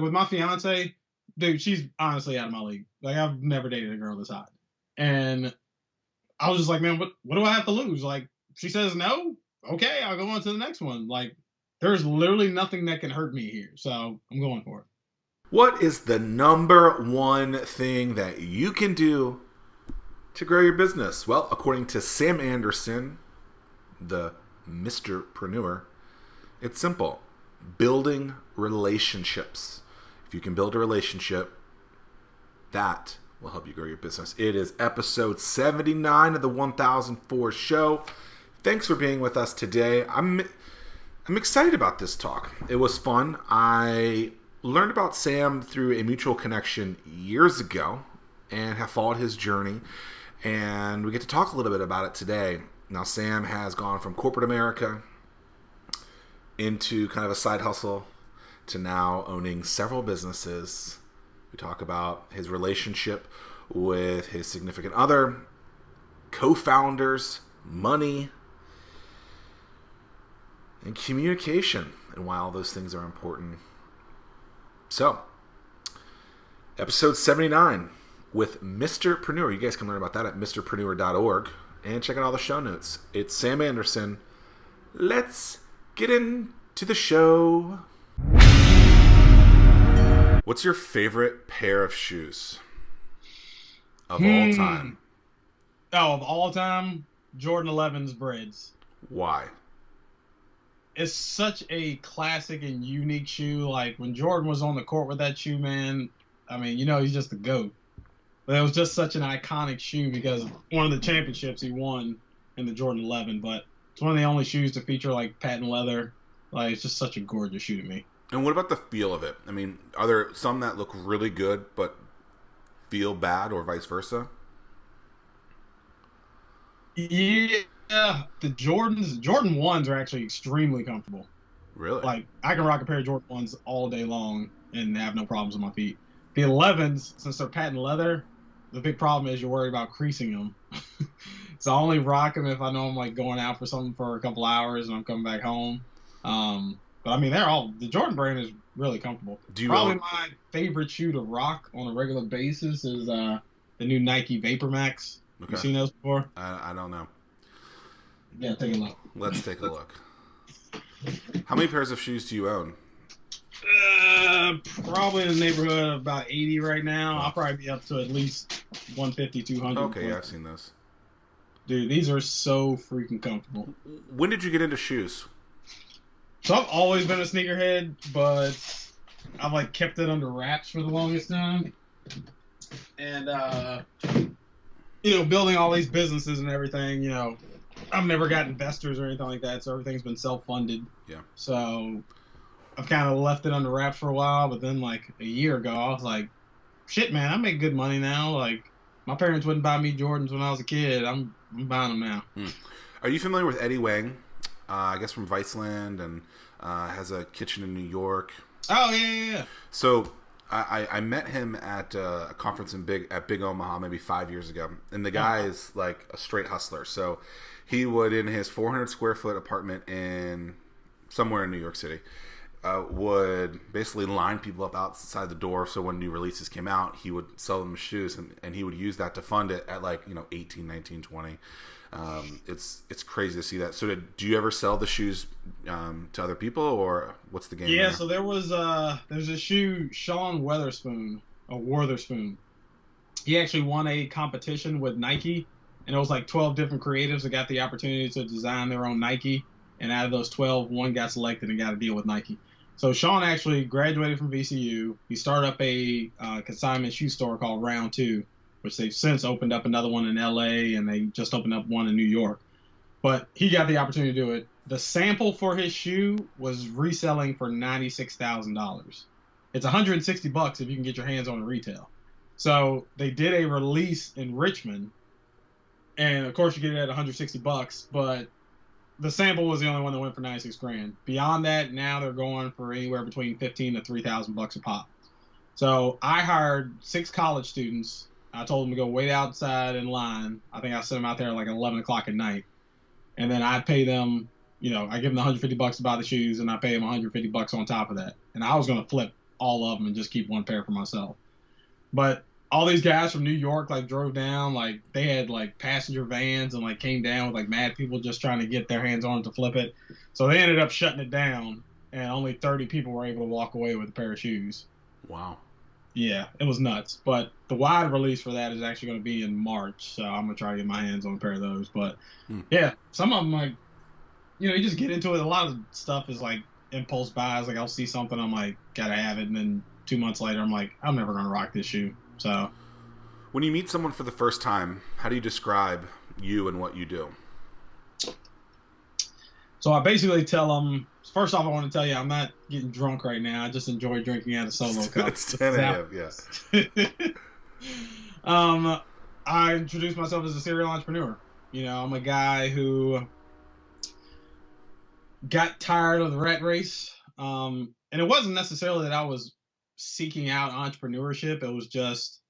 With my fiance, dude, she's honestly out of my league. Like, I've never dated a girl this hot. And I was just like, man, what do I have to lose? Like, she says no, okay, I'll go on to the next one. Like, there's literally nothing that can hurt me here, so I'm going for it. What is the number one thing that you can do to grow your business? Well, according to Sam Anderson, the Mr. Preneur, it's simple: building relationships. If you can build a relationship, that will help you grow your business. It is episode 79 of the 1004 show. Thanks for being with us today. I'm excited about this talk. It was fun. I learned about Sam through a mutual connection years ago and have followed his journey. And we get to talk a little bit about it today. Now, Sam has gone from corporate America into kind of a side hustle to now owning several businesses. We talk about his relationship with his significant other, co-founders, money, and communication, and why all those things are important. So, episode 79 with Mr. Preneur. You guys can learn about that at mrpreneur.org and check out all the show notes. It's Sam Anderson. Let's get into the show. What's your favorite pair of shoes of all time? Oh, of all time, Jordan 11's Breads. Why? It's such a classic and unique shoe. Like, when Jordan was on the court with that shoe, man, I mean, you know, he's just the GOAT. But it was just such an iconic shoe because of one of the championships he won in the Jordan 11. But it's one of the only shoes to feature, like, patent leather. Like, it's just such a gorgeous shoe to me. And what about the feel of it? I mean, are there some that look really good but feel bad, or vice versa? Yeah, the Jordan 1s are actually extremely comfortable. Really? Like, I can rock a pair of Jordan 1s all day long and have no problems with my feet. The 11s, since they're patent leather, the big problem is you're worried about creasing them. So I only rock them if I know I'm, like, going out for something for a couple hours and I'm coming back home. But I mean, the Jordan brand is really comfortable. Probably my favorite shoe to rock on a regular basis is the new Nike Vapor Max. Okay. You seen those before? I don't know. Yeah, take a look. Let's take a look. How many pairs of shoes do you own? Probably in the neighborhood of about 80 right now. I'll probably be up to at least 150, 200. Okay, yeah, I've seen those. Dude, these are so freaking comfortable. When did you get into shoes? So I've always been a sneakerhead, but I've, like, kept it under wraps for the longest time. And, you know, building all these businesses and everything, you know, I've never got investors or anything like that, so everything's been self-funded. Yeah. So I've kind of left it under wraps for a while, but then, like, a year ago, I was like, shit, man, I make good money now. Like, my parents wouldn't buy me Jordans when I was a kid. I'm buying them now. Are you familiar with Eddie Wang? I guess from Viceland, and has a kitchen in New York. Oh, yeah. So I met him at a conference at Big Omaha maybe 5 years ago, and the guy is like a straight hustler. So he would, in his 400 square foot apartment in somewhere in New York City, would basically line people up outside the door. So when new releases came out, he would sell them shoes, and he would use that to fund it at, like, 18, 19, 20. It's crazy to see that. So do you ever sell the shoes to other people, or what's the game? Yeah, there? so there's a shoe, Sean Weatherspoon. He actually won a competition with Nike, and it was like 12 different creatives that got the opportunity to design their own Nike, and out of those 12, one got selected and got a deal with Nike. So Sean actually graduated from VCU. He started up a consignment shoe store called Round 2, which they've since opened up another one in LA, and they just opened up one in New York. But he got the opportunity to do it. The sample for his shoe was reselling for $96,000. It's $160 if you can get your hands on it retail. So they did a release in Richmond, and of course you get it at $160, but the sample was the only one that went for $96,000. Beyond that, now they're going for anywhere between $15,000 to $3,000 a pop. So I hired 6 college students. I told them to go wait outside in line. I think I sent them out there at like 11 o'clock at night. And then I pay them, I give them $150 to buy the shoes, and I pay them $150 on top of that. And I was going to flip all of them and just keep one pair for myself. But all these guys from New York like drove down, like they had like passenger vans and like came down with like mad people just trying to get their hands on it to flip it. So they ended up shutting it down, and only 30 people were able to walk away with a pair of shoes. Wow. Yeah, it was nuts. But the wide release for that is actually going to be in March, so I'm gonna try to get my hands on a pair of those. But yeah, some of them like, you know, you just get into it. A lot of stuff is like impulse buys. Like I'll see something, I'm like, gotta have it, and then 2 months later, I'm like, I'm never gonna rock this shoe. So when you meet someone for the first time, how do you describe you and what you do? So I basically tell them, first off, I want to tell you I'm not getting drunk right now. I just enjoy drinking out of Solo cups. It's 10 a.m., yeah. I introduce myself as a serial entrepreneur. You know, I'm a guy who got tired of the rat race. And it wasn't necessarily that I was seeking out entrepreneurship. It was just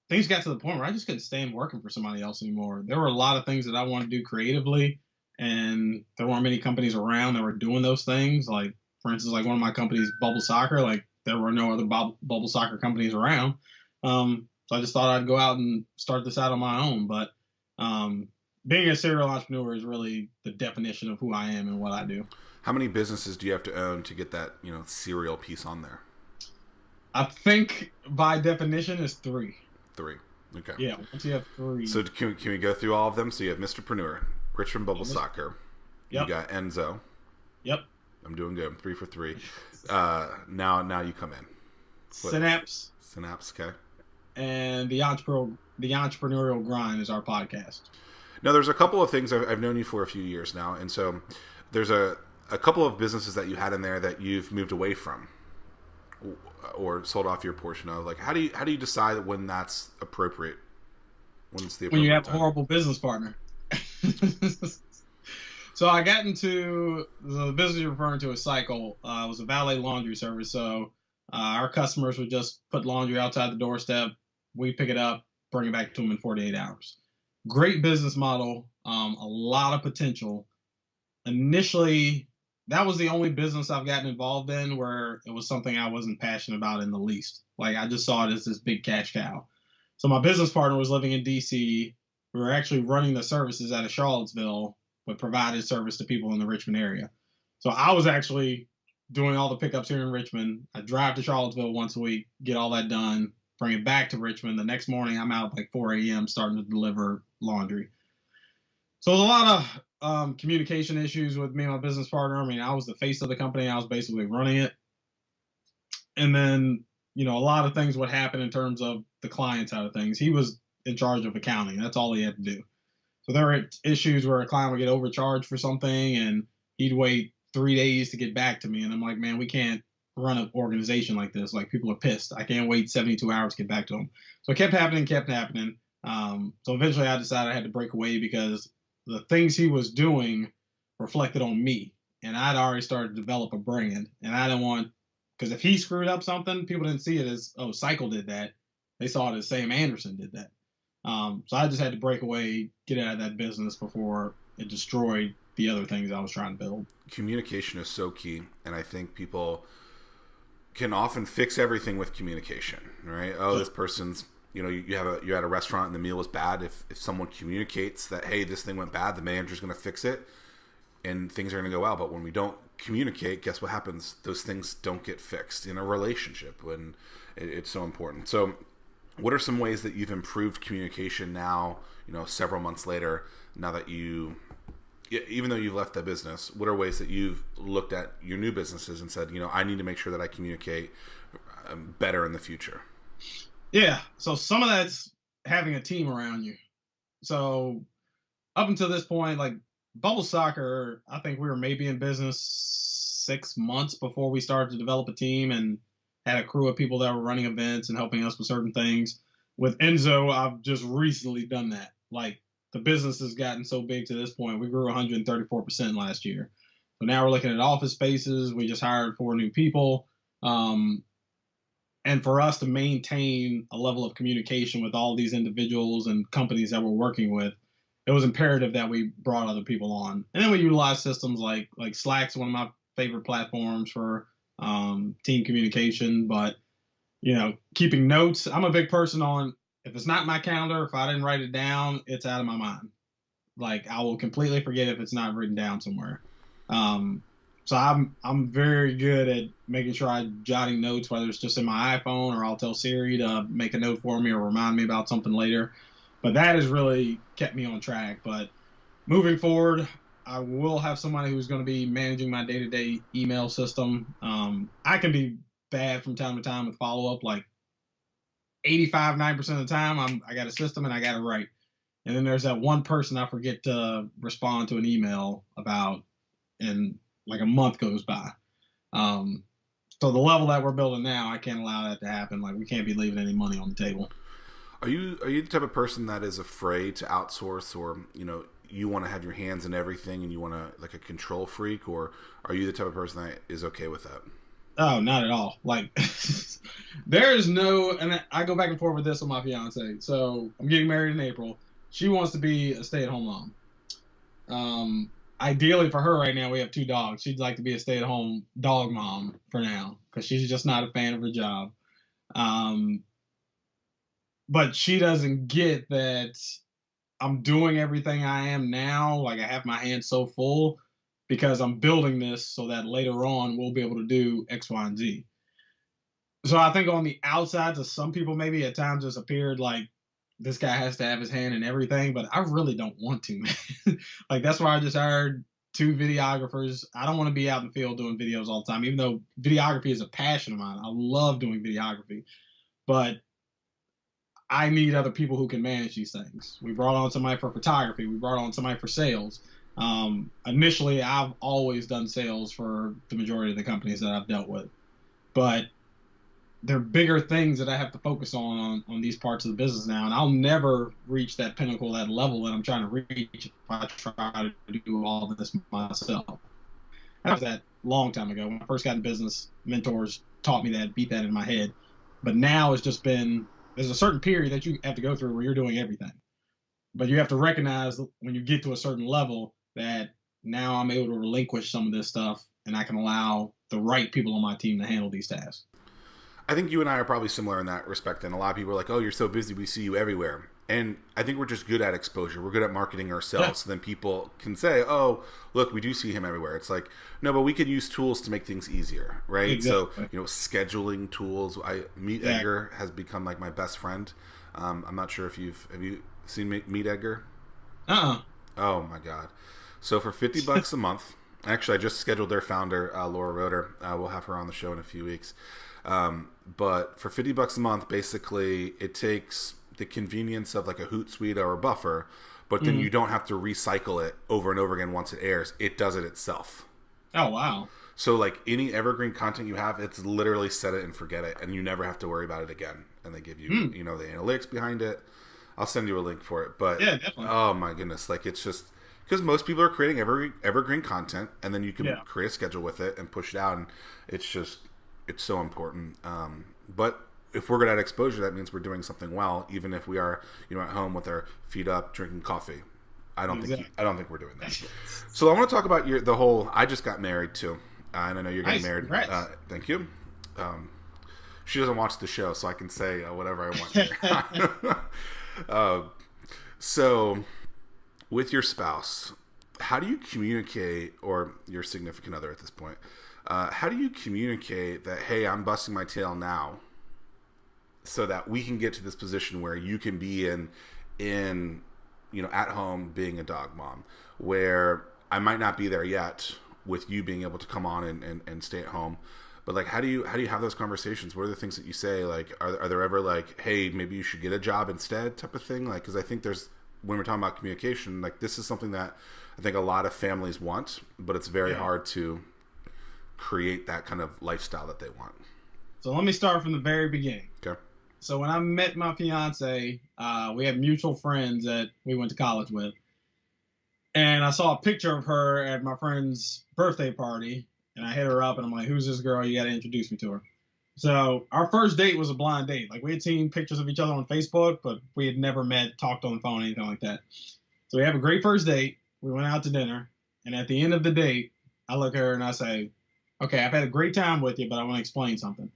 things got to the point where I just couldn't stand working for somebody else anymore. There were a lot of things that I wanted to do creatively, and there weren't many companies around that were doing those things. Like, for instance, like one of my companies, Bubble Soccer, like there were no other bubble soccer companies around. So I just thought I'd go out and start this out on my own. But being a serial entrepreneur is really the definition of who I am and what I do. How many businesses do you have to own to get that, you know, serial piece on there? I think by definition is 3. 3. Okay. Yeah, once you have 3. So can we go through all of them? So you have Mr. Preneur, Richmond Bubble Soccer. Yep. You got Enzo. Yep. I'm doing good. I'm 3 for 3. Now you come in. Synapse. Okay. And the entrepreneurial grind is our podcast. Now, there's a couple of things I've known you for a few years now, and so there's a couple of businesses that you had in there that you've moved away from or sold off your portion of. Like, how do you decide when that's appropriate? When you have time? A horrible business partner. So I got into the business you're referring to as Cycle. It was a valet laundry service. So our customers would just put laundry outside the doorstep. We pick it up, bring it back to them in 48 hours. Great business model. A lot of potential. Initially, that was the only business I've gotten involved in where it was something I wasn't passionate about in the least. Like, I just saw it as this big cash cow. So my business partner was living in D.C. We were actually running the services out of Charlottesville, but provided service to people in the Richmond area. So I was actually doing all the pickups here in Richmond. I drive to Charlottesville once a week, get all that done, bring it back to Richmond. The next morning, I'm out at like 4 a.m. starting to deliver laundry. So there's a lot of communication issues with me and my business partner. I mean, I was the face of the company. I was basically running it. And then, you know, a lot of things would happen in terms of the client side of things. He was in charge of accounting. That's all he had to do. So there were issues where a client would get overcharged for something and he'd wait 3 days to get back to me. And I'm like, man, we can't run an organization like this. Like, people are pissed. I can't wait 72 hours to get back to them. So it kept happening. So eventually I decided I had to break away because the things he was doing reflected on me. And I'd already started to develop a brand. And I didn't want, because if he screwed up something, people didn't see it as, oh, Cycle did that. They saw it as Sam Anderson did that. So I just had to break away, get out of that business before it destroyed the other things I was trying to build. Communication is so key, and I think people can often fix everything with communication, right? Oh, this person's, you know, you're at a restaurant and the meal was bad. If someone communicates that, hey, this thing went bad, the manager's going to fix it, and things are going to go well. But when we don't communicate, guess what happens? Those things don't get fixed in a relationship when it's so important. So what are some ways that you've improved communication now, you know, several months later, now that even though you've left the business, what are ways that you've looked at your new businesses and said, you know, I need to make sure that I communicate better in the future? Yeah. So some of that's having a team around you. So up until this point, like Bubble Soccer, I think we were maybe in business 6 months before we started to develop a team and had a crew of people that were running events and helping us with certain things. With Enzo, I've just recently done that. Like, the business has gotten so big to this point. We grew 134% last year. So now we're looking at office spaces. We just hired 4 new people. And for us to maintain a level of communication with all these individuals and companies that we're working with, it was imperative that we brought other people on. And then we utilize systems like Slack's one of my favorite platforms for team communication, but keeping notes. I'm a big person on, if it's not in my calendar, if I didn't write it down, it's out of my mind. Like, I will completely forget if it's not written down somewhere. So I'm very good at making sure I'm jotting notes, whether it's just in my iPhone or I'll tell Siri to make a note for me or remind me about something later. But that has really kept me on track. But moving forward, I will have somebody who's going to be managing my day-to-day email system. I can be bad from time to time with follow-up, like 85-90% of the time I got a system and I got it right. And then there's that one person I forget to respond to an email about, and like a month goes by. So the level that we're building now, I can't allow that to happen. Like, we can't be leaving any money on the table. Are you the type of person that is afraid to outsource, or you want to have your hands in everything and you want to, like, a control freak, or are you the type of person that is okay with that? Oh, not at all. Like, there is no, and I go back and forth with this with my fiance. So I'm getting married in April. She wants to be a stay-at-home mom. Ideally for her right now, we have 2 dogs. She'd like to be a stay-at-home dog mom for now because she's just not a fan of her job. But she doesn't get that I'm doing everything I am now. Like, I have my hands so full because I'm building this so that later on we'll be able to do X, Y, and Z. So I think on the outside, to some people, maybe at times it's appeared like this guy has to have his hand in everything, but I really don't want to, man. Like, that's why I just hired 2 videographers. I don't want to be out in the field doing videos all the time, even though videography is a passion of mine. I love doing videography, but I need other people who can manage these things. We brought on somebody for photography. We brought on somebody for sales. Initially, I've always done sales for the majority of the companies that I've dealt with, but there are bigger things that I have to focus on these parts of the business now, and I'll never reach that pinnacle, that level that I'm trying to reach if I try to do all this myself. That was that long time ago. When I first got in business, mentors taught me that, beat that in my head. But now it's just been, there's a certain period that you have to go through where you're doing everything. But you have to recognize when you get to a certain level that now I'm able to relinquish some of this stuff, and I can allow the right people on my team to handle these tasks. I think you and I are probably similar in that respect. And a lot of people are like, oh, you're so busy, we see you everywhere. And I think we're just good at exposure. We're good at marketing ourselves. Yeah. So then people can say, oh, look, we do see him everywhere. It's like, no, but we can use tools to make things easier, right? Exactly. So, scheduling tools. Meet Edgar has become like my best friend. I'm not sure if have you seen Meet Edgar? Oh my God. So for $50 a month, actually, I just scheduled their founder, Laura Roeder. We'll have her on the show in a few weeks. But for $50 a month, basically, it takes the convenience of like a Hootsuite or a Buffer, but then you don't have to recycle it over and over again once it airs. It does it itself. Oh, wow. So like any evergreen content you have, it's literally set it and forget it, and you never have to worry about it again. And they give you, the analytics behind it. I'll send you a link for it. But yeah, definitely. Oh my goodness, like it's just because most people are creating evergreen content, and then you can create a schedule with it and push it out, and it's so important. But if we're good at exposure, that means we're doing something well, even if we are, at home with our feet up, drinking coffee. I don't think we're doing that. So I want to talk about the whole. I just got married too, and I know you're getting married. Thank you. She doesn't watch the show, so I can say whatever I want here. So, with your spouse, how do you communicate, or your significant other at this point? How do you communicate that, hey, I'm busting my tail now, so that we can get to this position where you can be in at home being a dog mom, where I might not be there yet with you being able to come on and stay at home. But like, how do you have those conversations? What are the things that you say? Like, are there ever like, hey, maybe you should get a job instead type of thing? Like, because I think when we're talking about communication, like this is something that I think a lot of families want, but it's very hard to create that kind of lifestyle that they want. So let me start from the very beginning. Okay. So when I met my fiance, we had mutual friends that we went to college with. And I saw a picture of her at my friend's birthday party. And I hit her up and I'm like, who's this girl? You got to introduce me to her. So our first date was a blind date. Like, we had seen pictures of each other on Facebook, but we had never met, talked on the phone, anything like that. So we have a great first date. We went out to dinner. And at the end of the date, I look at her and I say, Okay, I've had a great time with you, but I want to explain something.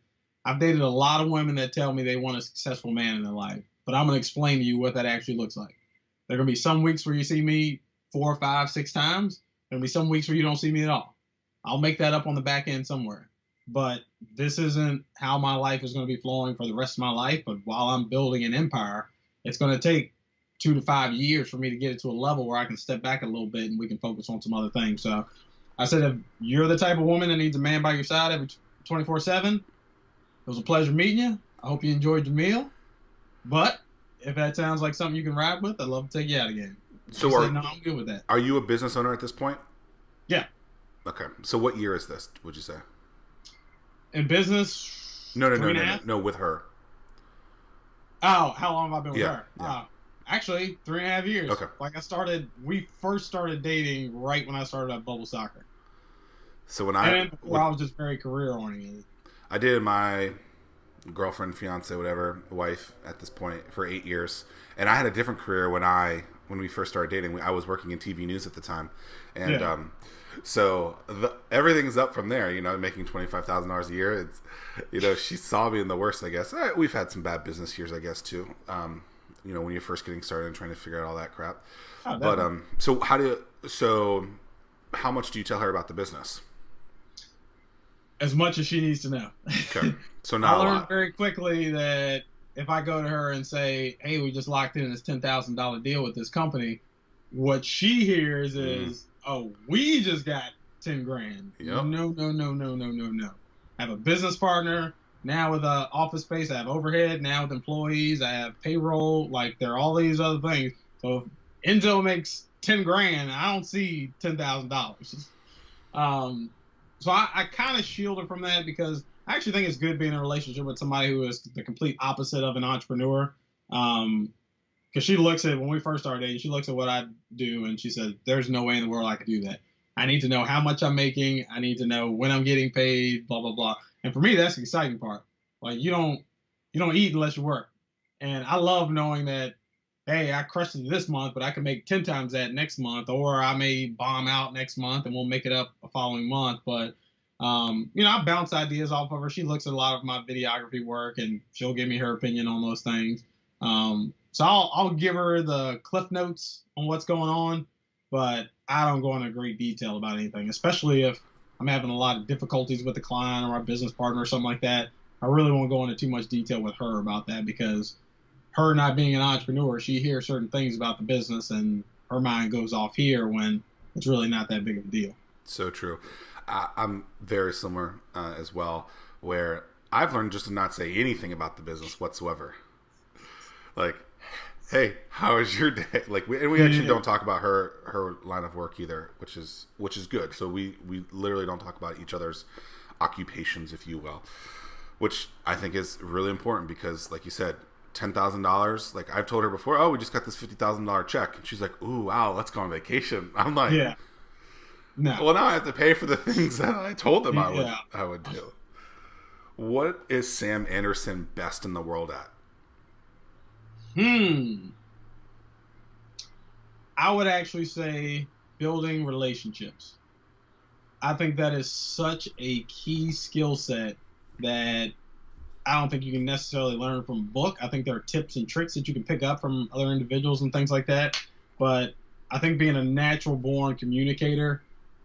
I've dated a lot of women that tell me they want a successful man in their life, but I'm going to explain to you what that actually looks like. There are going to be some weeks where you see me 4, 5, 6 times. There are going to be some weeks where you don't see me at all. I'll make that up on the back end somewhere. But this isn't how my life is going to be flowing for the rest of my life. But while I'm building an empire, it's going to take 2 to 5 years for me to get it to a level where I can step back a little bit and we can focus on some other things. So I said, if you're the type of woman that needs a man by your side every 24/7, it was a pleasure meeting you. I hope you enjoyed your meal. But if that sounds like something you can ride with, I'd love to take you out again. So She said, no, I'm good with that. Are you a business owner at this point? Yeah. Okay. So what year is this, would you say? In business, No, three and a half. no, with her. Oh, how long have I been with her? Yeah. Actually, 3.5 years. Okay. Like we first started dating right when I started at Bubble Soccer. So when I was just very career oriented. I dated my girlfriend, fiance, whatever, wife at this point for 8 years, and I had a different career when we first started dating. I was working in TV news at the time, and so everything's up from there. Making $25,000 a year. It's she saw me in the worst, I guess. We've had some bad business years, I guess, too. When you're first getting started and trying to figure out all that crap. Oh, but how much do you tell her about the business? As much as she needs to know. Okay. So not I learned very quickly that if I go to her and say, hey, we just locked in this $10,000 deal with this company, what she hears is, oh, we just got 10 grand. Yep. No. I have a business partner. Now with office space, I have overhead. Now with employees, I have payroll. Like, there are all these other things. So if Enzo makes 10 grand, I don't see $10,000. So I kind of shield her from that because I actually think it's good being in a relationship with somebody who is the complete opposite of an entrepreneur. Because she looks at, when we first started dating, she looks at what I do and she says, there's no way in the world I could do that. I need to know how much I'm making. I need to know when I'm getting paid, blah, blah, blah. And for me, that's the exciting part. Like, you don't eat unless you work. And I love knowing that, hey, I crushed it this month, but I can make 10 times that next month, or I may bomb out next month and we'll make it up the following month. But, I bounce ideas off of her. She looks at a lot of my videography work and she'll give me her opinion on those things. So I'll give her the cliff notes on what's going on, but I don't go into great detail about anything, especially if I'm having a lot of difficulties with the client or my business partner or something like that. I really won't go into too much detail with her about that because her not being an entrepreneur, she hears certain things about the business and her mind goes off here when it's really not that big of a deal. So true. I'm very similar as well, where I've learned just to not say anything about the business whatsoever. Like, hey, how is your day? Like, we actually don't talk about her line of work either, which is good. So we literally don't talk about each other's occupations, if you will, which I think is really important because, like you said, $10,000. Like, I've told her before, oh, we just got this $50,000 check, and she's like, ooh, wow, let's go on vacation. I'm like, yeah, no. Well, now I have to pay for the things that I told them I would do. What is Sam Anderson best in the world at? I would actually say building relationships. I think that is such a key skill set that I don't think you can necessarily learn from a book. I think there are tips and tricks that you can pick up from other individuals and things like that. But I think being a natural born communicator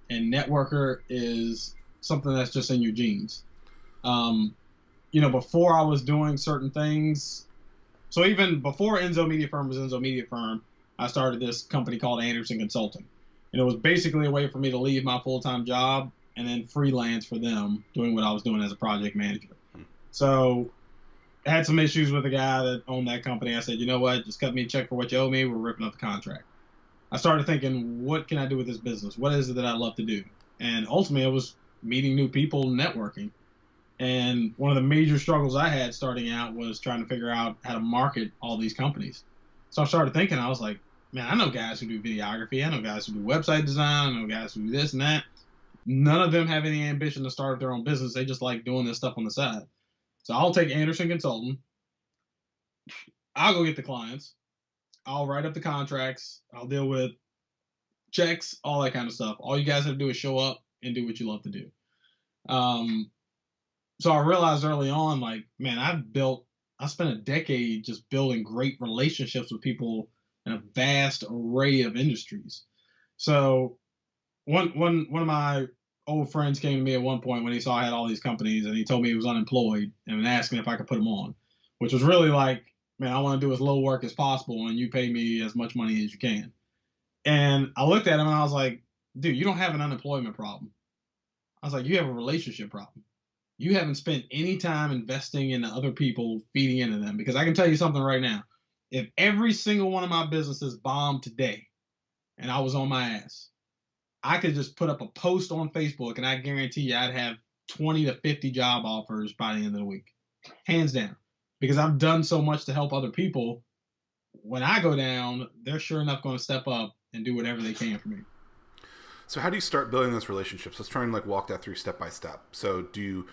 and networker is something that's just in your genes. Before I was doing certain things, so even before Enzo Media Firm was Enzo Media Firm, I started this company called Anderson Consulting. And it was basically a way for me to leave my full-time job and then freelance for them doing what I was doing as a project manager. So I had some issues with the guy that owned that company. I said, you know what, just cut me a check for what you owe me. We're ripping up the contract. I started thinking, what can I do with this business? What is it that I love to do? And ultimately, it was meeting new people, networking. And one of the major struggles I had starting out was trying to figure out how to market all these companies. So I started thinking, I was like, man, I know guys who do videography. I know guys who do website design. I know guys who do this and that. None of them have any ambition to start their own business. They just like doing this stuff on the side. So I'll take Anderson Consulting. I'll go get the clients. I'll write up the contracts. I'll deal with checks, all that kind of stuff. All you guys have to do is show up and do what you love to do. Um, so I realized early on, like, man, I spent a decade just building great relationships with people in a vast array of industries. So one of my old friends came to me at one point when he saw I had all these companies, and he told me he was unemployed and asked me if I could put him on, which was really like, man, I want to do as little work as possible and you pay me as much money as you can. And I looked at him and I was like, dude, you don't have an unemployment problem. I was like, you have a relationship problem. You haven't spent any time investing in other people, feeding into them. Because I can tell you something right now. If every single one of my businesses bombed today and I was on my ass, I could just put up a post on Facebook and I guarantee you I'd have 20 to 50 job offers by the end of the week. Hands down. Because I've done so much to help other people. When I go down, they're sure enough going to step up and do whatever they can for me. So how do you start building those relationships? Let's try and like walk that through step by step. So do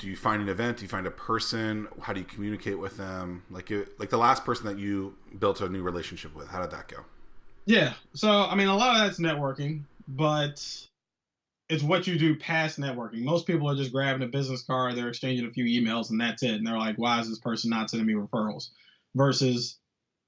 you find an event? Do you find a person? How do you communicate with them? Like the last person that you built a new relationship with, how did that go? Yeah. So, I mean, a lot of that's networking, but it's what you do past networking. Most people are just grabbing a business card, they're exchanging a few emails, and that's it. And they're like, why is this person not sending me referrals? Versus,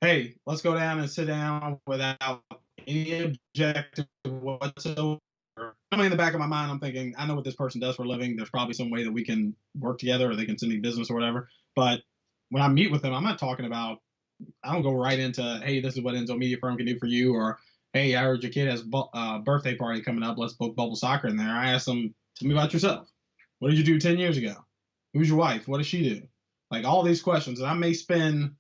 hey, let's go down and sit down without any objective whatsoever. I mean, in the back of my mind, I'm thinking, I know what this person does for a living. There's probably some way that we can work together or they can send me business or whatever. But when I meet with them, I'm not talking about, I don't go right into, hey, this is what Enzo Media Firm can do for you, or hey, I heard your kid has a birthday party coming up. Let's book bubble soccer in there. I ask them, tell me about yourself. What did you do 10 years ago? Who's your wife? What does she do? Like all these questions. And I may spend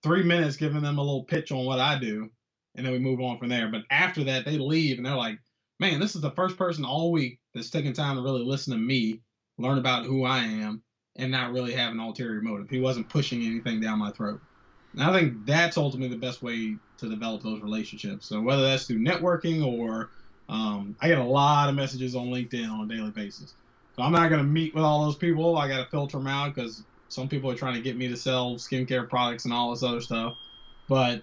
3 minutes giving them a little pitch on what I do, and then we move on from there. But after that, they leave and they're like, man, this is the first person all week that's taking time to really listen to me, learn about who I am, and not really have an ulterior motive. He wasn't pushing anything down my throat. And I think that's ultimately the best way to develop those relationships. So whether that's through networking or I get a lot of messages on LinkedIn on a daily basis. So I'm not going to meet with all those people. I got to filter them out because some people are trying to get me to sell skincare products and all this other stuff. But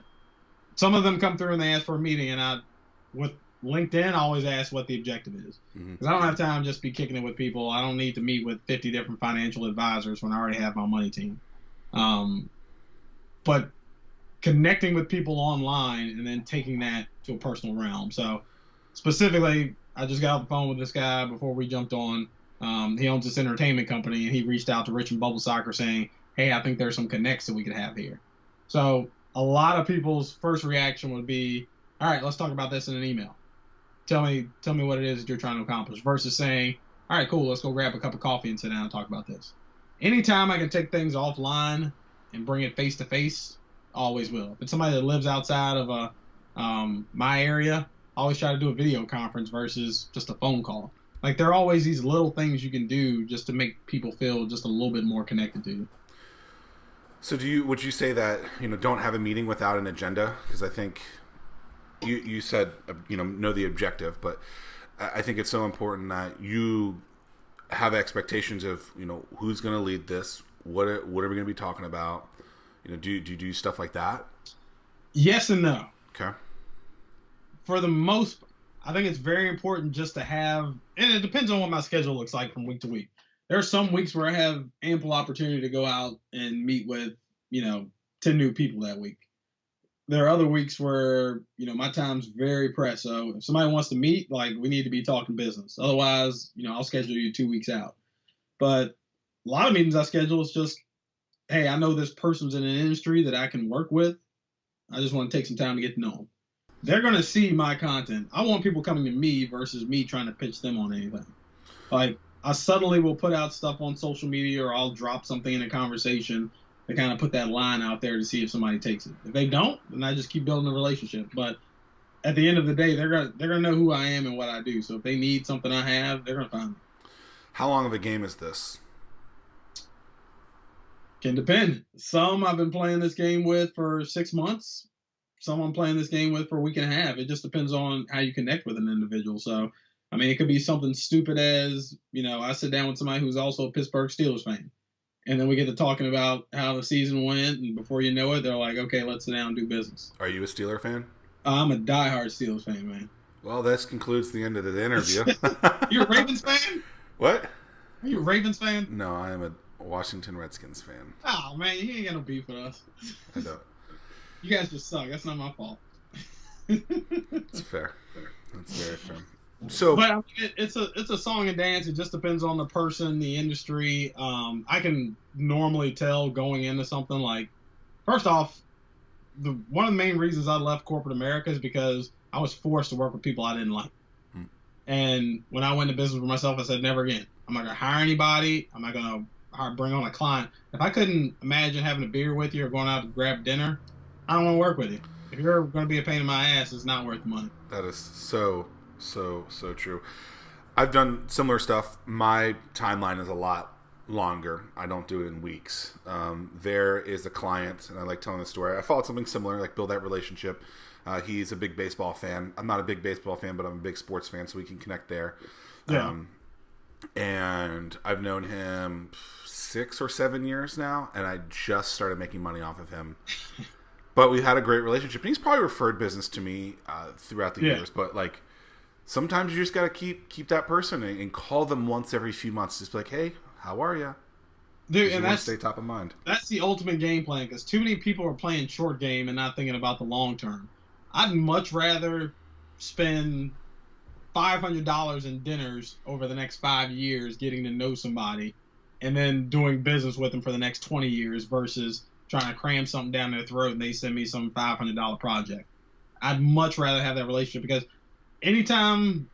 some of them come through and they ask for a meeting. And with LinkedIn, I always ask what the objective is. Because I don't have time to just be kicking it with people. I don't need to meet with 50 different financial advisors when I already have my money team. But connecting with people online and then taking that to a personal realm. So specifically, I just got off the phone with this guy before we jumped on. He owns this entertainment company, and he reached out to Richmond Bubble Soccer saying, hey, I think there's some connects that we could have here. So a lot of people's first reaction would be, all right, let's talk about this in an email. Tell me what it is that you're trying to accomplish, versus saying, all right, cool, let's go grab a cup of coffee and sit down and talk about this. Anytime I can take things offline and bring it face to face, always will. If it's somebody that lives outside of my area, I always try to do a video conference versus just a phone call. Like there are always these little things you can do just to make people feel just a little bit more connected to you. So would you say that, don't have a meeting without an agenda? Because I think you said, know the objective, but I think it's so important that you have expectations of, who's going to lead this, what are we going to be talking about? Do you do stuff like that? Yes and no. Okay. For the most, I think it's very important just to have, and it depends on what my schedule looks like from week to week. There are some weeks where I have ample opportunity to go out and meet with, 10 new people that week. There are other weeks where, my time's very pressed. So if somebody wants to meet, like we need to be talking business. Otherwise, I'll schedule you 2 weeks out. But a lot of meetings I schedule is just, hey, I know this person's in an industry that I can work with. I just want to take some time to get to know them. They're going to see my content. I want people coming to me versus me trying to pitch them on anything. Like, I subtly will put out stuff on social media, or I'll drop something in a conversation to kind of put that line out there to see if somebody takes it. If they don't, then I just keep building a relationship. But at the end of the day, they're gonna know who I am and what I do. So if they need something I have, they're going to find me. How long of a game is this? Can depend. Some I've been playing this game with for 6 months. Some I'm playing this game with for a week and a half. It just depends on how you connect with an individual. So, I mean, it could be something stupid as, I sit down with somebody who's also a Pittsburgh Steelers fan. And then we get to talking about how the season went. And before you know it, they're like, okay, let's sit down and do business. Are you a Steeler fan? I'm a diehard Steelers fan, man. Well, this concludes the end of the interview. You're a Ravens fan? What? Are you a Ravens fan? No, I am a Washington Redskins fan. Oh man, you ain't got no beef with us. I don't. You guys just suck. That's not my fault. It's fair. That's very fair. So, but I mean, it's a song and dance. It just depends on the person, the industry. I can normally tell going into something like, first off, one of the main reasons I left corporate America is because I was forced to work with people I didn't like. And when I went to business for myself, I said, never again. I'm not going to hire anybody. I'm not going to bring on a client. If I couldn't imagine having a beer with you or going out to grab dinner, I don't want to work with you. If you're going to be a pain in my ass, it's not worth the money. That is so true. I've done similar stuff. My timeline is a lot longer. I don't do it in weeks. There is a client, and I like telling the story. I followed something similar, like build that relationship. He's a big baseball fan. I'm not a big baseball fan, but I'm a big sports fan, so we can connect there. Yeah. And I've known him 6 or 7 years now, and I just started making money off of him. But we had a great relationship, and he's probably referred business to me throughout the years. But like, sometimes you just got to keep that person and call them once every few months. Just be like, hey, how are you? Dude, and that's stay top of mind. That's the ultimate game plan, because too many people are playing short game and not thinking about the long term. I'd much rather spend $500 in dinners over the next 5 years getting to know somebody and then doing business with them for the next 20 years versus trying to cram something down their throat and they send me some $500 project. I'd much rather have that relationship, because anytime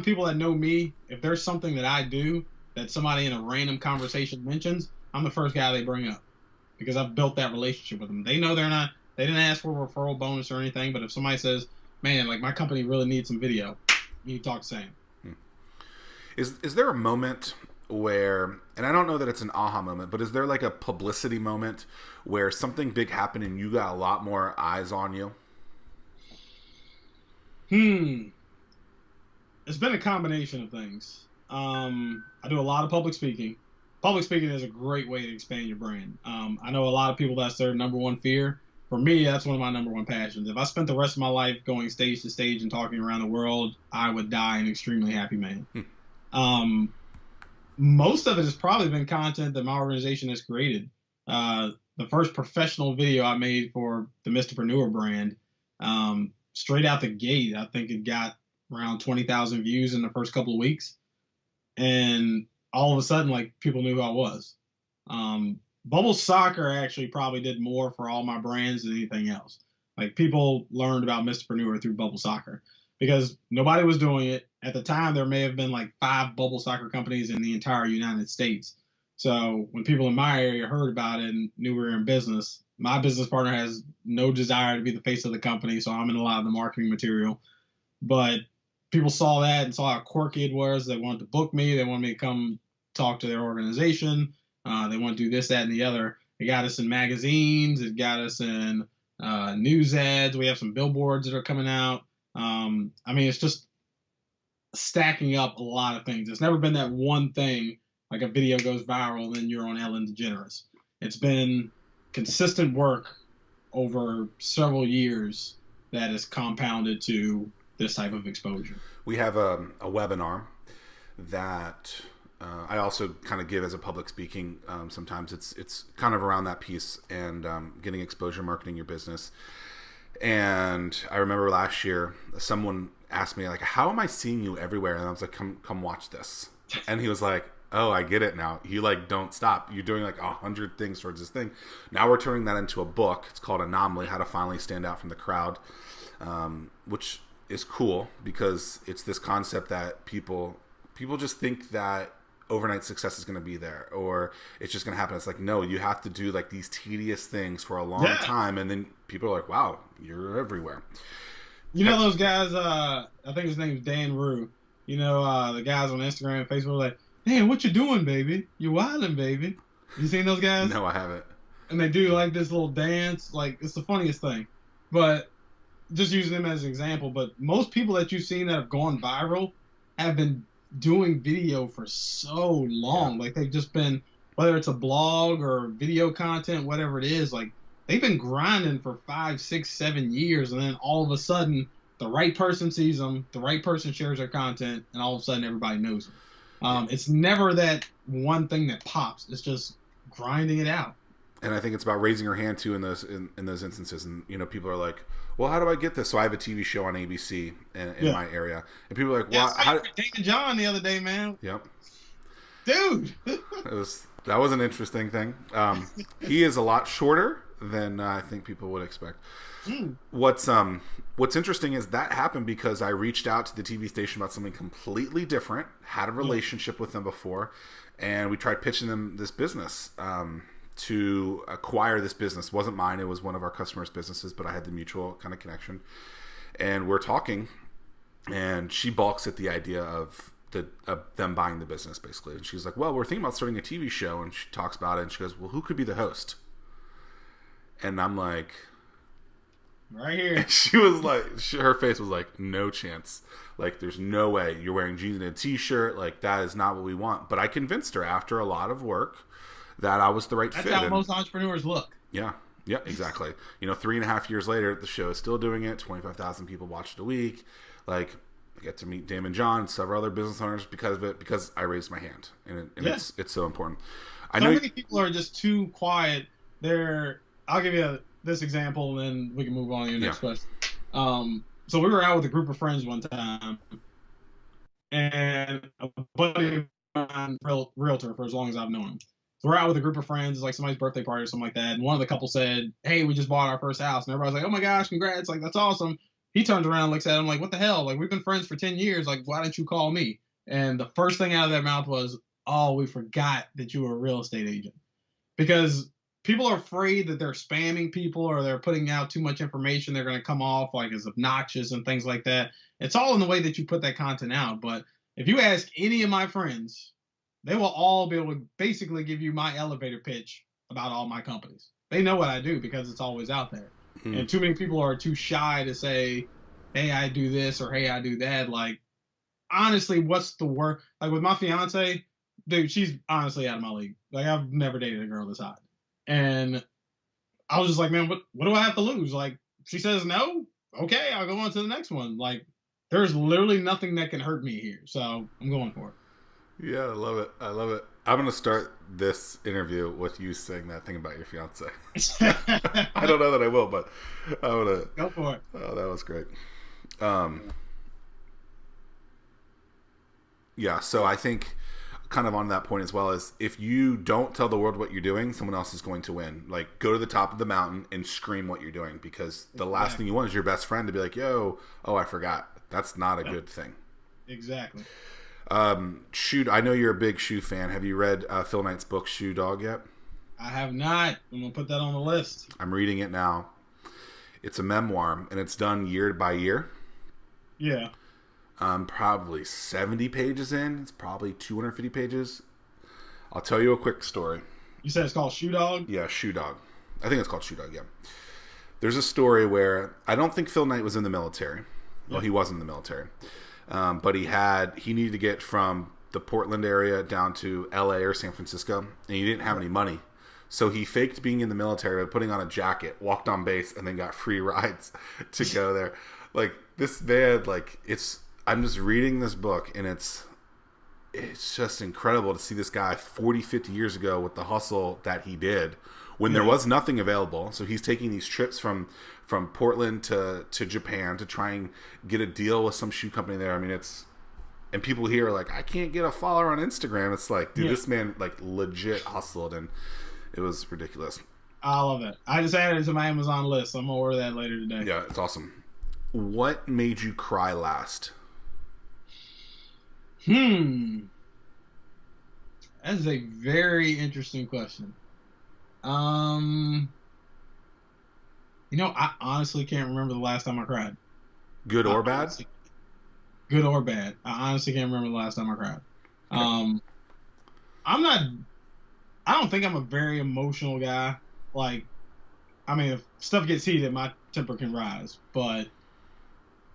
people that know me, if there's something that I do that somebody in a random conversation mentions, I'm the first guy they bring up, because I've built that relationship with them. They know they didn't ask for a referral bonus or anything, but if somebody says, man, like my company really needs some video, you need to talk to Sam. Is there a moment where, and I don't know that it's an aha moment, but is there like a publicity moment where something big happened and you got a lot more eyes on you? It's been a combination of things. I do a lot of public speaking. Public speaking is a great way to expand your brand. I know a lot of people, that's their number one fear. For me, that's one of my number one passions. If I spent the rest of my life going stage to stage and talking around the world, I would die an extremely happy man. Most of it has probably been content that my organization has created. The first professional video I made for the Misterpreneur brand, straight out the gate, I think it got around 20,000 views in the first couple of weeks. And all of a sudden, like, people knew who I was. Bubble Soccer actually probably did more for all my brands than anything else. Like, people learned about Misterpreneur through Bubble Soccer because nobody was doing it. At the time, there may have been like 5 Bubble Soccer companies in the entire United States. So when people in my area heard about it and knew we were in business, my business partner has no desire to be the face of the company, so I'm in a lot of the marketing material. But people saw that and saw how quirky it was. They wanted to book me. They wanted me to come talk to their organization. They want to do this, that, and the other. It got us in magazines. It got us in news ads. We have some billboards that are coming out. I mean, it's just stacking up a lot of things. It's never been that one thing, like a video goes viral and then you're on Ellen DeGeneres. It's been consistent work over several years that is compounded to this type of exposure. We have a webinar that I also kind of give as a public speaking. Sometimes it's kind of around that piece and getting exposure, marketing your business. And I remember last year, someone asked me, like, how am I seeing you everywhere? And I was like, come watch this. And he was like, oh, I get it now. You like don't stop. You're doing like 100 things towards this thing. Now we're turning that into a book. It's called Anomaly: How to Finally Stand Out from the Crowd, which is cool because it's this concept that people just think that overnight success is going to be there or it's just going to happen. It's like, no, you have to do like these tedious things for a long time, and then people are like, wow, you're everywhere. You know those guys, I think his name's Dan Rue. You know, the guys on Instagram and Facebook are like, hey, what you doing, baby? You wildin', baby. You seen those guys? No, I haven't. And they do like this little dance. Like, it's the funniest thing. But just using them as an example, but most people that you've seen that have gone viral have been doing video for so long. Like, they've just been, whether it's a blog or video content, whatever it is, like, they've been grinding for 5, 6, 7 years, and then all of a sudden, the right person sees them, the right person shares their content, and all of a sudden, everybody knows them. It's never that one thing that pops. It's just grinding it out. And I think it's about raising your hand too in those instances. And people are like, "Well, how do I get this?" So I have a TV show on ABC in my area, and people are like, "Well, how did David John the other day, man?" Yep, dude. That was an interesting thing. He is a lot shorter than I think people would expect. What's interesting is that happened because I reached out to the TV station about something completely different, had a relationship with them before, and we tried pitching them this business. To acquire this business. It wasn't mine, it was one of our customers' businesses, but I had the mutual kind of connection. And we're talking, and she balks at the idea of them buying the business, basically. And she's like, well, we're thinking about starting a TV show. And she talks about it, and she goes, well, who could be the host? And I'm like... right here. She was like... her face was like, no chance. Like, there's no way. You're wearing jeans and a t-shirt. Like, that is not what we want. But I convinced her after a lot of work that I was the right fit. That's how most entrepreneurs look. Yeah, exactly. 3.5 years later, the show is still doing it. 25,000 people watch it a week. Like, I get to meet Damon John, several other business owners because of it, because I raised my hand, and it's so important. Many people are just too quiet. I'll give you this example, and then we can move on to your next question. So we were out with a group of friends one time, and a buddy of mine, realtor for as long as I've known him. So we're out with a group of friends. It's like somebody's birthday party or something like that. And one of the couple said, hey, we just bought our first house. And everybody's like, oh my gosh, congrats. Like, that's awesome. He turns around and looks at him like, what the hell? Like, we've been friends for 10 years. Like, why didn't you call me? And the first thing out of their mouth was, oh, we forgot that you were a real estate agent. Because people are afraid that they're spamming people or they're putting out too much information. They're going to come off like as obnoxious and things like that. It's all in the way that you put that content out. But if you ask any of my friends, they will all be able to basically give you my elevator pitch about all my companies. They know what I do because it's always out there. Mm-hmm. And too many people are too shy to say, hey, I do this or hey, I do that. Like, honestly, what's the work? Like with my fiance, dude, she's honestly out of my league. Like, I've never dated a girl this hot. And I was just like, man, what do I have to lose? Like, she says no? Okay, I'll go on to the next one. Like, there's literally nothing that can hurt me here. So I'm going for it. Yeah, I love it. I'm going to start this interview with you saying that thing about your fiance. I don't know that I will, but I'm going to... go for it. Oh, that was great. Yeah, so I think kind of on that point as well is if you don't tell the world what you're doing, someone else is going to win. Like, go to the top of the mountain and scream what you're doing, because the last thing you want is your best friend to be like, yo, oh, I forgot. That's not a good thing. Exactly. Shoe. I know you're a big Shoe fan. Have you read Phil Knight's book Shoe Dog yet? I have not. I'm gonna put that on the list. I'm reading it now. It's a memoir, and it's done year by year. Yeah. Probably 70 pages in. It's probably 250 pages. I'll tell you a quick story. You said it's called Shoe Dog? Yeah, Shoe Dog. I think it's called Shoe Dog, yeah. There's a story where I don't think Phil Knight was in the military. Well, he was in the military. But he needed to get from the Portland area down to LA or San Francisco, and he didn't have any money. So he faked being in the military by putting on a jacket, walked on base, and then got free rides to go there. Like, this man, like, I'm just reading this book, and it's just incredible to see this guy 40, 50 years ago with the hustle that he did when there was nothing available. So he's taking these trips from Portland to Japan to try and get a deal with some shoe company there. I mean, and people here are like, I can't get a follower on Instagram. It's like, dude, this man like legit hustled, and it was ridiculous. I love it. I just added it to my Amazon list. I'm gonna order that later today. Yeah, it's awesome. What made you cry last? That is a very interesting question. I honestly can't remember the last time I cried. Good or bad? Good or bad. I honestly can't remember the last time I cried. Okay. I don't think I'm a very emotional guy. Like, I mean, if stuff gets heated, my temper can rise. But,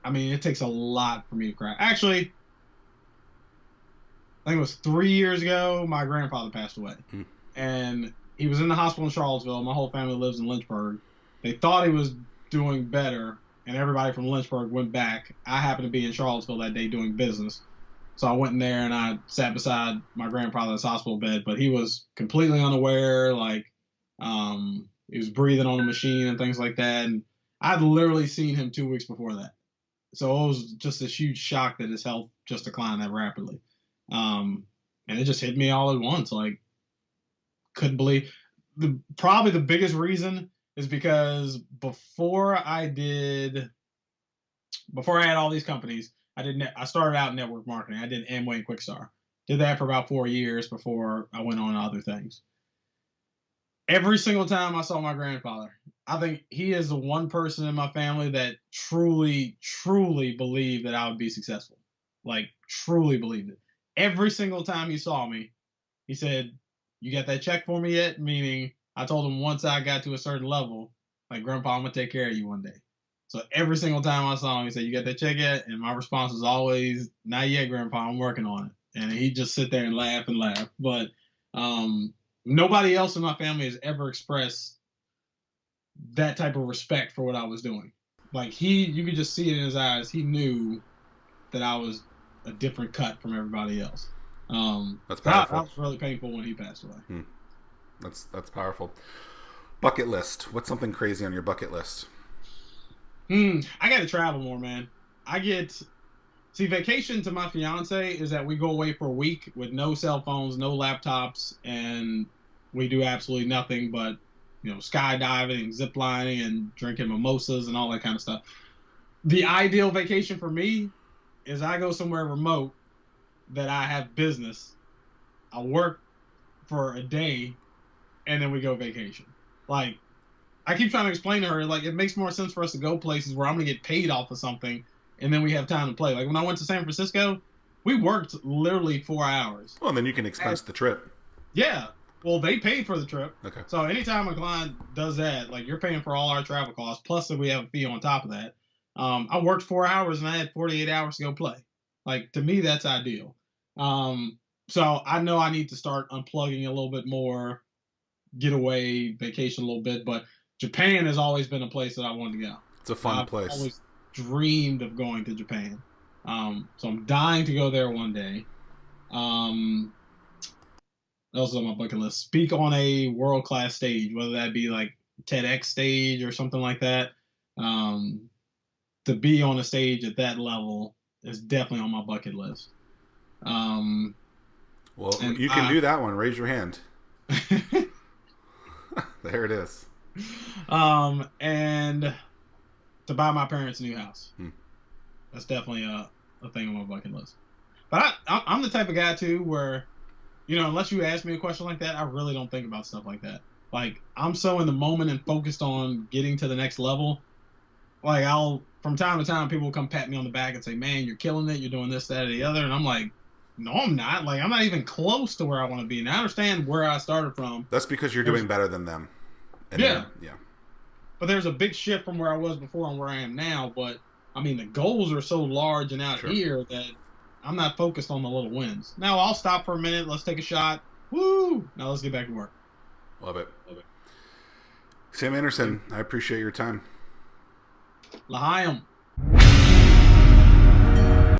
I mean, it takes a lot for me to cry. Actually, I think it was 3 years ago, my grandfather passed away. And he was in the hospital in Charlottesville. My whole family lives in Lynchburg. They thought he was doing better, and everybody from Lynchburg went back. I happened to be in Charlottesville that day doing business. So I went in there and I sat beside my grandfather's hospital bed, but he was completely unaware. Like, he was breathing on a machine and things like that. And I'd literally seen him 2 weeks before that. So it was just this huge shock that his health just declined that rapidly. And it just hit me all at once. Like, couldn't believe. Probably the biggest reason is because before I had all these companies, I started out in network marketing. I did Amway and Quickstar. Did that for about 4 years before I went on to other things. Every single time I saw my grandfather, I think he is the one person in my family that truly, truly believed that I would be successful. Like, truly believed it. Every single time he saw me, he said, "You got that check for me yet?" Meaning, I told him once I got to a certain level, like, "Grandpa, I'm going to take care of you one day." So every single time I saw him, he said, "You got that check yet?" And my response was always, "Not yet, Grandpa. I'm working on it." And he'd just sit there and laugh and laugh. But nobody else in my family has ever expressed that type of respect for what I was doing. Like, you could just see it in his eyes. He knew that I was a different cut from everybody else. That's powerful. That was really painful when he passed away. That's powerful. Bucket list. What's something crazy on your bucket list? I got to travel more, man. Vacation to my fiance is that we go away for a week with no cell phones, no laptops, and we do absolutely nothing but, skydiving and zip lining and drinking mimosas and all that kind of stuff. The ideal vacation for me is I go somewhere remote that I have business. I work for a day, and then we go vacation. Like, I keep trying to explain to her, like, it makes more sense for us to go places where I'm going to get paid off of something, and then we have time to play. Like, when I went to San Francisco, we worked literally 4 hours. Well, and then you can expense the trip. Yeah. Well, they paid for the trip. Okay. So anytime a client does that, like, you're paying for all our travel costs, plus that we have a fee on top of that. I worked 4 hours, and I had 48 hours to go play. Like, to me, that's ideal. So I know I need to start unplugging a little bit more, get away, vacation a little bit, but Japan has always been a place that I wanted to go. It's a fun place. I've always dreamed of going to Japan. So I'm dying to go there one day. Also on my bucket list, speak on a world-class stage, whether that be like TEDx stage or something like that. To be on a stage at that level is definitely on my bucket list. Well, you can do that one. Raise your hand. There it is. And to buy my parents a new house. That's definitely a thing on my bucket list. But I'm the type of guy too where, unless you ask me a question like that, I really don't think about stuff like that. Like, I'm so in the moment and focused on getting to the next level. Like, from time to time, people will come pat me on the back and say, "Man, you're killing it. You're doing this, that, or the other." And I'm like, no, I'm not. Like, I'm not even close to where I want to be. And I understand where I started from. That's because you're doing better than them. And yeah. Yeah. But there's a big shift from where I was before and where I am now. But, I mean, the goals are so large and out here that I'm not focused on the little wins. Now, I'll stop for a minute. Let's take a shot. Woo! Now let's get back to work. Love it. Sam Anderson, I appreciate your time. L'chaim.